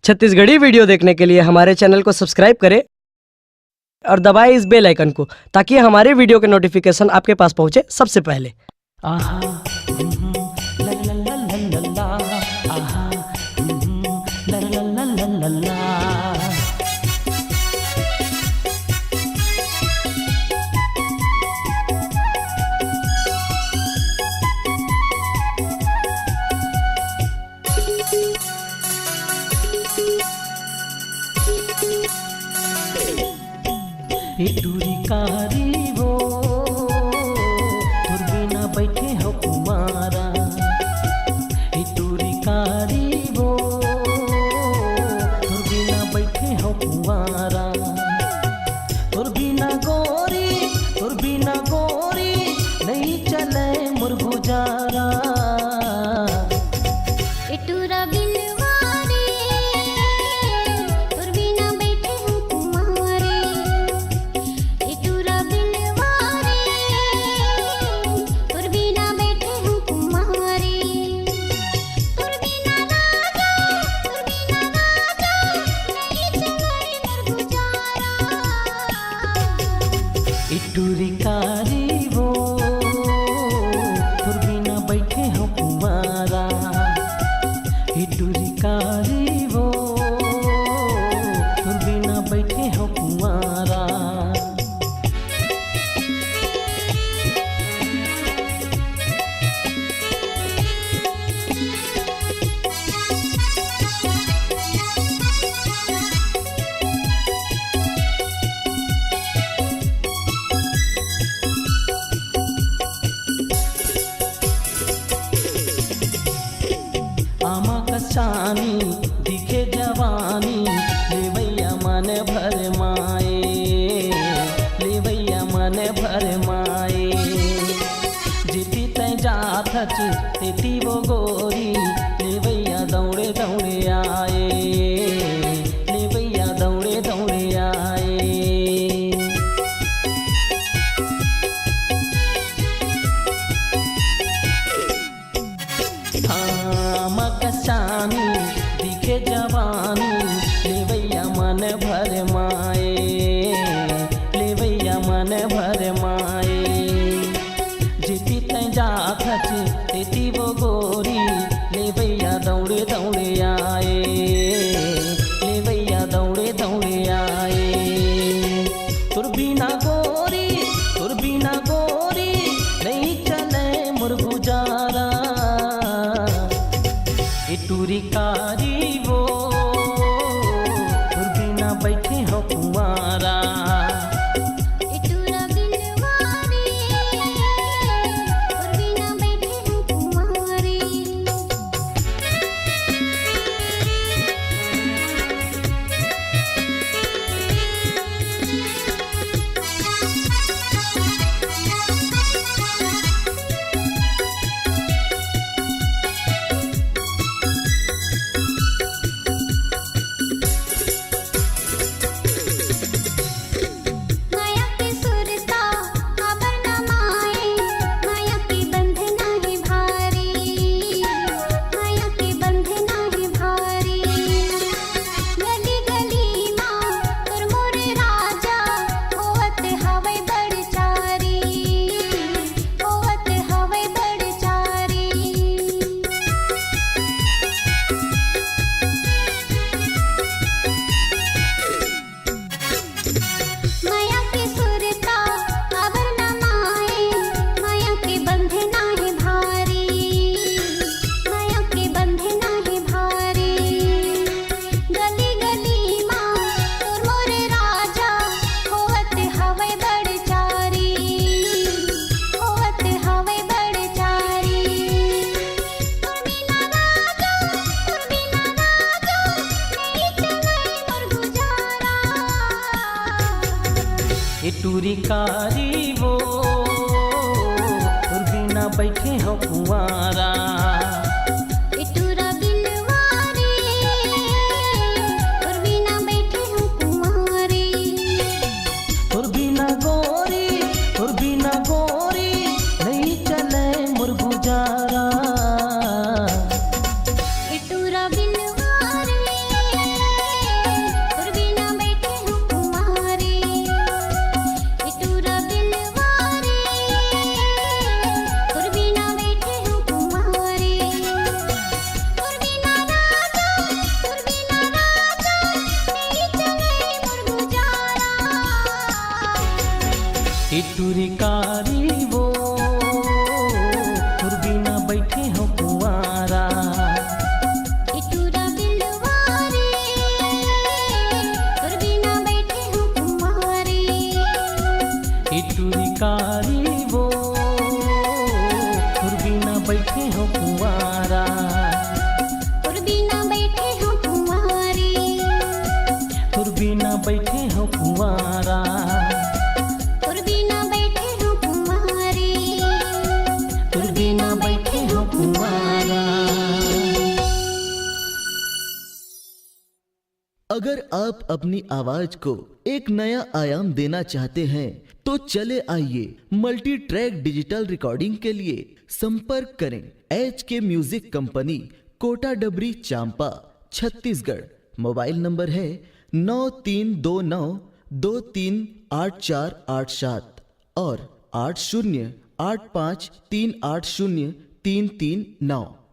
Chhattisgarhi video देखने के लिए हमारे चैनल को सब्सक्राइब करें और दबाएं इस बेल आइकन को ताकि हमारे वीडियो के नोटिफिकेशन आपके पास पहुंचे सबसे पहले। आहा ला ला ला ला ला, आहा ला ला ला ला ला। दूरी कारी वो तुर बिना बैठे हो कुमारा, दूरी कारी वो तुर बिना बैठे हो कुमारा, तुर बिना गोरी नहीं चले मोर गुजारा। टूरी कारी वो तुर बिना बैठे हो कुमारा, टूरी कारी वो तुर बिना बैठे हो कुमारा। चानी दिखे जवानी लेवैया मन भर माए, लेवैया मन भर माए। जिति तय जात तेती वो गोरी लेवैया दौड़े दौड़े आए, लेवैया दौड़े दौड़े आए। चानी दिखे जवानी लेवैया मन भर माए, लेवैया मन भर माए। जिति तय जात तेती वो गोरी लेवैया दौड़े दौड़े आए, लेवैया दौड़े दौड़े आए। तुर बिना गोरी नहीं चले मोर गुजारा। टूरी कारी वो तुर बिना बैठे हो कुमारा, टूरी कारी वो तुर बिना बैठे हो कुमारा। तुर बिना गोरी नहीं चले मोर गुजारा। टूरा बिलवारी बैठे हो कुंवारा, और बिना बैठे हो कुंवारे, और बिना बैठे हो कुंवारा। अगर आप अपनी आवाज को एक नया आयाम देना चाहते हैं तो चले आइए मल्टी ट्रैक डिजिटल रिकॉर्डिंग के लिए संपर्क करें HK म्यूजिक कंपनी, कोटा डबरी, चांपा, छत्तीसगढ़। मोबाइल नंबर है 9329238487 और 8085380339।